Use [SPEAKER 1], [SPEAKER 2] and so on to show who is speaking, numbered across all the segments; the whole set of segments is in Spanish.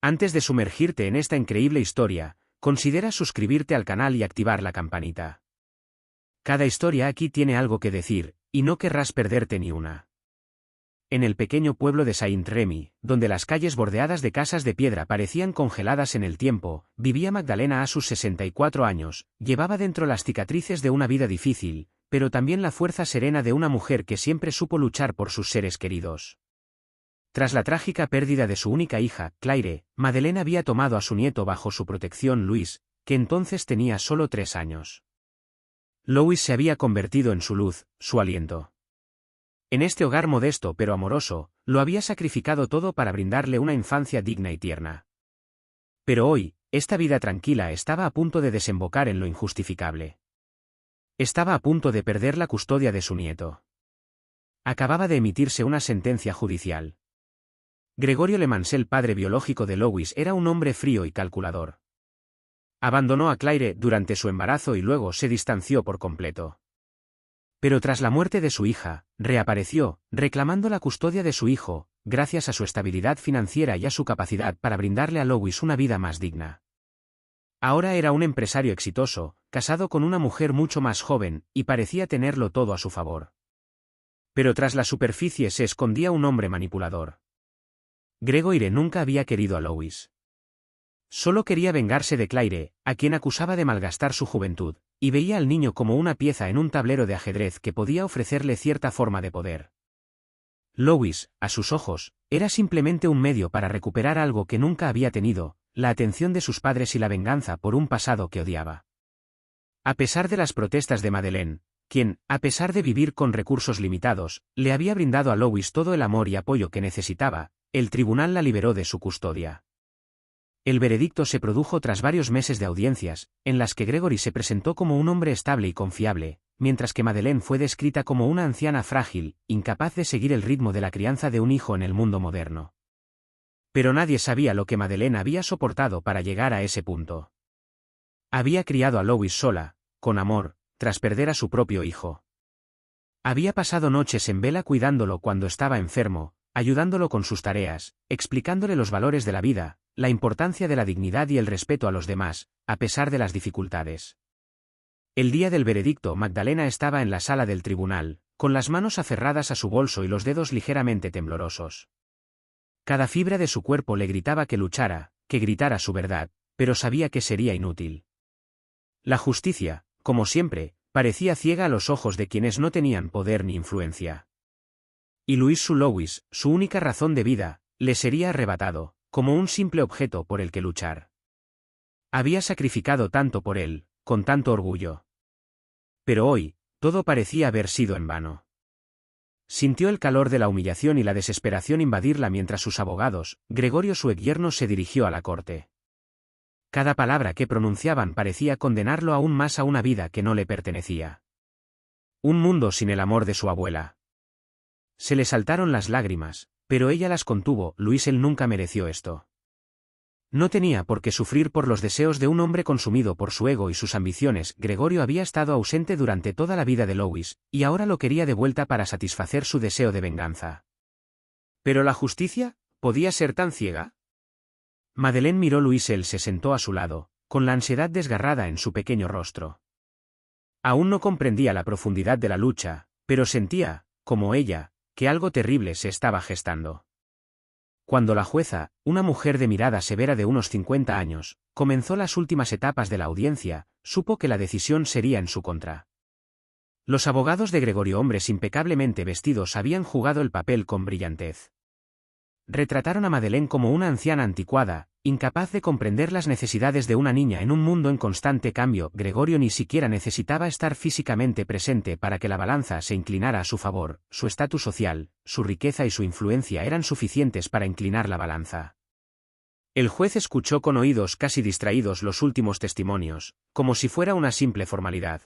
[SPEAKER 1] Antes de sumergirte en esta increíble historia, considera suscribirte al canal y activar la campanita. Cada historia aquí tiene algo que decir, y no querrás perderte ni una. En el pequeño pueblo de Saint-Remy, donde las calles bordeadas de casas de piedra parecían congeladas en el tiempo, vivía Magdalena a sus 64 años, llevaba dentro las cicatrices de una vida difícil, pero también la fuerza serena de una mujer que siempre supo luchar por sus seres queridos. Tras la trágica pérdida de su única hija, Claire, Madeleine había tomado a su nieto bajo su protección Louis, que entonces tenía solo 3 años. Louis se había convertido en su luz, su aliento. En este hogar modesto pero amoroso, lo había sacrificado todo para brindarle una infancia digna y tierna. Pero hoy, esta vida tranquila estaba a punto de desembocar en lo injustificable. Estaba a punto de perder la custodia de su nieto. Acababa de emitirse una sentencia judicial. Gregorio Lemansel, padre biológico de Louis, era un hombre frío y calculador. Abandonó a Claire durante su embarazo y luego se distanció por completo. Pero tras la muerte de su hija, reapareció, reclamando la custodia de su hijo, gracias a su estabilidad financiera y a su capacidad para brindarle a Louis una vida más digna. Ahora era un empresario exitoso, casado con una mujer mucho más joven, y parecía tenerlo todo a su favor. Pero tras la superficie se escondía un hombre manipulador. Gregoire nunca había querido a Louis. Solo quería vengarse de Claire, a quien acusaba de malgastar su juventud, y veía al niño como una pieza en un tablero de ajedrez que podía ofrecerle cierta forma de poder. Louis, a sus ojos, era simplemente un medio para recuperar algo que nunca había tenido, la atención de sus padres y la venganza por un pasado que odiaba. A pesar de las protestas de Madeleine, quien, a pesar de vivir con recursos limitados, le había brindado a Louis todo el amor y apoyo que necesitaba, el tribunal la liberó de su custodia. El veredicto se produjo tras varios meses de audiencias, en las que Gregory se presentó como un hombre estable y confiable, mientras que Madeleine fue descrita como una anciana frágil, incapaz de seguir el ritmo de la crianza de un hijo en el mundo moderno. Pero nadie sabía lo que Madeleine había soportado para llegar a ese punto. Había criado a Louis sola, con amor, tras perder a su propio hijo. Había pasado noches en vela cuidándolo cuando estaba enfermo, ayudándolo con sus tareas, explicándole los valores de la vida, la importancia de la dignidad y el respeto a los demás, a pesar de las dificultades. El día del veredicto, Magdalena estaba en la sala del tribunal, con las manos aferradas a su bolso y los dedos ligeramente temblorosos. Cada fibra de su cuerpo le gritaba que luchara, que gritara su verdad, pero sabía que sería inútil. La justicia, como siempre, parecía ciega a los ojos de quienes no tenían poder ni influencia. Y Louis, su única razón de vida, le sería arrebatado, como un simple objeto por el que luchar. Había sacrificado tanto por él, con tanto orgullo. Pero hoy, todo parecía haber sido en vano. Sintió el calor de la humillación y la desesperación invadirla mientras sus abogados, Gregorio su ex-yerno, se dirigió a la corte. Cada palabra que pronunciaban parecía condenarlo aún más a una vida que no le pertenecía. Un mundo sin el amor de su abuela. Se le saltaron las lágrimas, pero ella las contuvo. Louis, él nunca mereció esto. No tenía por qué sufrir por los deseos de un hombre consumido por su ego y sus ambiciones. Gregorio había estado ausente durante toda la vida de Louis, y ahora lo quería de vuelta para satisfacer su deseo de venganza. ¿Pero la justicia podía ser tan ciega? Madeleine miró a Louis. Él se sentó a su lado, con la ansiedad desgarrada en su pequeño rostro. Aún no comprendía la profundidad de la lucha, pero sentía, como ella, que algo terrible se estaba gestando. Cuando la jueza, una mujer de mirada severa de unos 50 años, comenzó las últimas etapas de la audiencia, supo que la decisión sería en su contra. Los abogados de Gregorio, hombres impecablemente vestidos, habían jugado el papel con brillantez. Retrataron a Madeleine como una anciana anticuada, incapaz de comprender las necesidades de una niña en un mundo en constante cambio. Gregorio ni siquiera necesitaba estar físicamente presente para que la balanza se inclinara a su favor. Su estatus social, su riqueza y su influencia eran suficientes para inclinar la balanza. El juez escuchó con oídos casi distraídos los últimos testimonios, como si fuera una simple formalidad.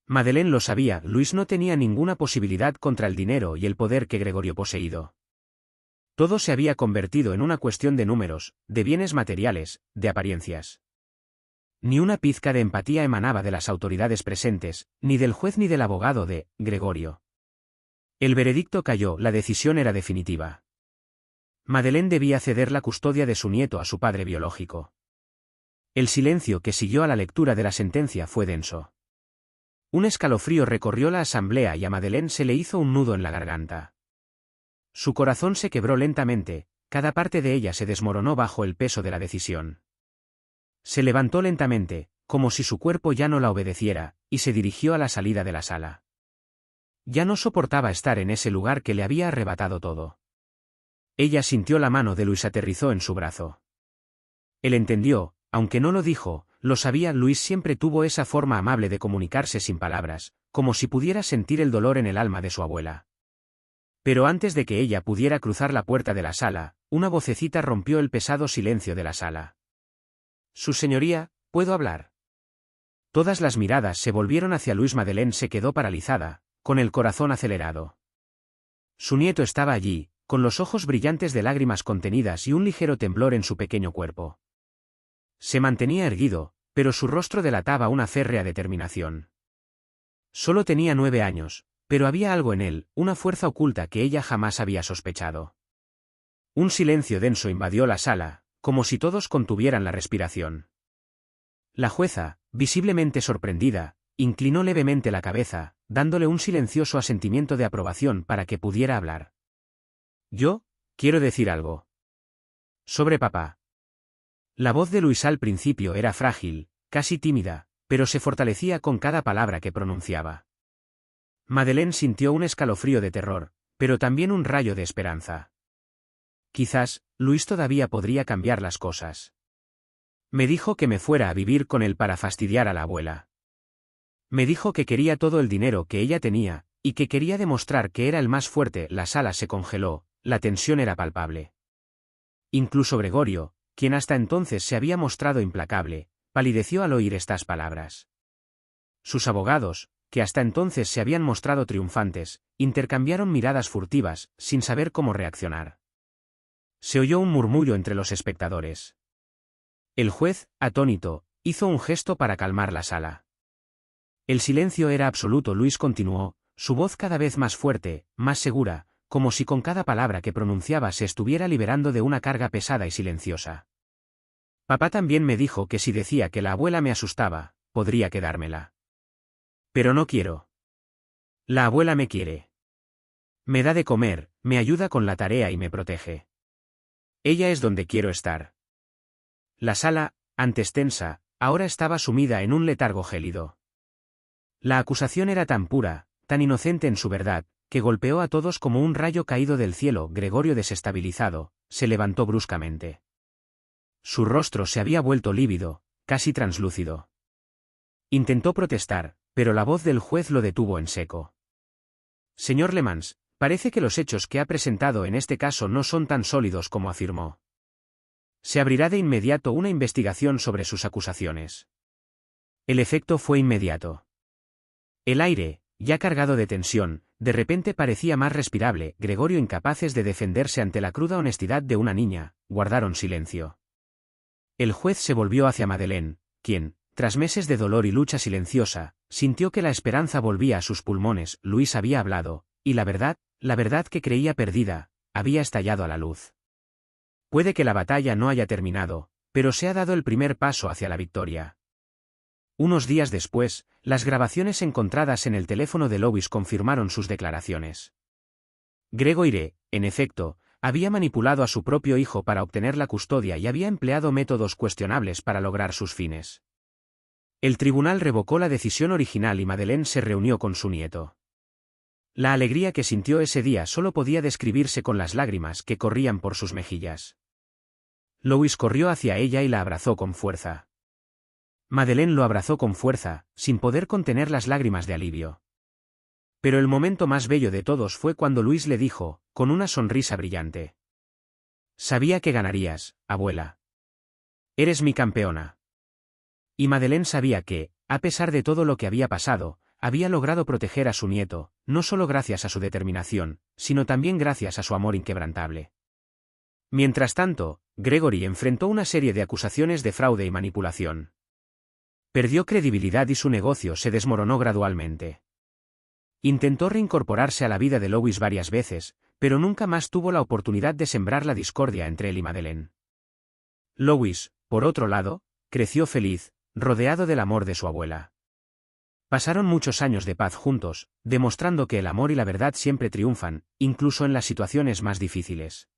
[SPEAKER 1] Madeleine lo sabía. Louis no tenía ninguna posibilidad contra el dinero y el poder que Gregorio poseído. Todo se había convertido en una cuestión de números, de bienes materiales, de apariencias. Ni una pizca de empatía emanaba de las autoridades presentes, ni del juez ni del abogado de Gregorio. El veredicto cayó. La decisión era definitiva. Madeleine debía ceder la custodia de su nieto a su padre biológico. El silencio que siguió a la lectura de la sentencia fue denso. Un escalofrío recorrió la asamblea y a Madeleine se le hizo un nudo en la garganta. Su corazón se quebró lentamente, cada parte de ella se desmoronó bajo el peso de la decisión. Se levantó lentamente, como si su cuerpo ya no la obedeciera, y se dirigió a la salida de la sala. Ya no soportaba estar en ese lugar que le había arrebatado todo. Ella sintió la mano de Luis aterrizó en su brazo. Él entendió, aunque no lo dijo, lo sabía. Luis siempre tuvo esa forma amable de comunicarse sin palabras, como si pudiera sentir el dolor en el alma de su abuela. Pero antes de que ella pudiera cruzar la puerta de la sala, una vocecita rompió el pesado silencio de la sala. «Su señoría, ¿puedo hablar?» Todas las miradas se volvieron hacia Luis. Madeleine se quedó paralizada, con el corazón acelerado. Su nieto estaba allí, con los ojos brillantes de lágrimas contenidas y un ligero temblor en su pequeño cuerpo. Se mantenía erguido, pero su rostro delataba una férrea determinación. Solo tenía 9 años, pero había algo en él, una fuerza oculta que ella jamás había sospechado. Un silencio denso invadió la sala, como si todos contuvieran la respiración. La jueza, visiblemente sorprendida, inclinó levemente la cabeza, dándole un silencioso asentimiento de aprobación para que pudiera hablar. «Yo, quiero decir algo. Sobre papá». La voz de Luis al principio era frágil, casi tímida, pero se fortalecía con cada palabra que pronunciaba. Madeleine sintió un escalofrío de terror, pero también un rayo de esperanza. Quizás, Luis todavía podría cambiar las cosas. Me dijo que me fuera a vivir con él para fastidiar a la abuela. Me dijo que quería todo el dinero que ella tenía, y que quería demostrar que era el más fuerte. La sala se congeló, la tensión era palpable. Incluso Gregorio, quien hasta entonces se había mostrado implacable, palideció al oír estas palabras. Sus abogados, que hasta entonces se habían mostrado triunfantes, intercambiaron miradas furtivas, sin saber cómo reaccionar. Se oyó un murmullo entre los espectadores. El juez, atónito, hizo un gesto para calmar la sala. El silencio era absoluto. Luis continuó, su voz cada vez más fuerte, más segura, como si con cada palabra que pronunciaba se estuviera liberando de una carga pesada y silenciosa. Papá también me dijo que si decía que la abuela me asustaba, podría quedármela. Pero no quiero. La abuela me quiere. Me da de comer, me ayuda con la tarea y me protege. Ella es donde quiero estar. La sala, antes tensa, ahora estaba sumida en un letargo gélido. La acusación era tan pura, tan inocente en su verdad, que golpeó a todos como un rayo caído del cielo. Gregorio, desestabilizado, se levantó bruscamente. Su rostro se había vuelto lívido, casi translúcido. Intentó protestar, pero la voz del juez lo detuvo en seco. Señor Lemans, parece que los hechos que ha presentado en este caso no son tan sólidos como afirmó. Se abrirá de inmediato una investigación sobre sus acusaciones. El efecto fue inmediato. El aire, ya cargado de tensión, de repente parecía más respirable. Gregorio, incapaces de defenderse ante la cruda honestidad de una niña, guardaron silencio. El juez se volvió hacia Madeleine, quien, tras meses de dolor y lucha silenciosa, sintió que la esperanza volvía a sus pulmones. Luis había hablado, y la verdad que creía perdida, había estallado a la luz. Puede que la batalla no haya terminado, pero se ha dado el primer paso hacia la victoria. Unos días después, las grabaciones encontradas en el teléfono de Louis confirmaron sus declaraciones. Gregoire, en efecto, había manipulado a su propio hijo para obtener la custodia y había empleado métodos cuestionables para lograr sus fines. El tribunal revocó la decisión original y Madeleine se reunió con su nieto. La alegría que sintió ese día solo podía describirse con las lágrimas que corrían por sus mejillas. Louis corrió hacia ella y la abrazó con fuerza. Madeleine lo abrazó con fuerza, sin poder contener las lágrimas de alivio. Pero el momento más bello de todos fue cuando Luis le dijo, con una sonrisa brillante: «Sabía que ganarías, abuela. Eres mi campeona». Y Madeleine sabía que, a pesar de todo lo que había pasado, había logrado proteger a su nieto, no solo gracias a su determinación, sino también gracias a su amor inquebrantable. Mientras tanto, Gregory enfrentó una serie de acusaciones de fraude y manipulación. Perdió credibilidad y su negocio se desmoronó gradualmente. Intentó reincorporarse a la vida de Louis varias veces, pero nunca más tuvo la oportunidad de sembrar la discordia entre él y Madeleine. Louis, por otro lado, creció feliz, rodeado del amor de su abuela. Pasaron muchos años de paz juntos, demostrando que el amor y la verdad siempre triunfan, incluso en las situaciones más difíciles.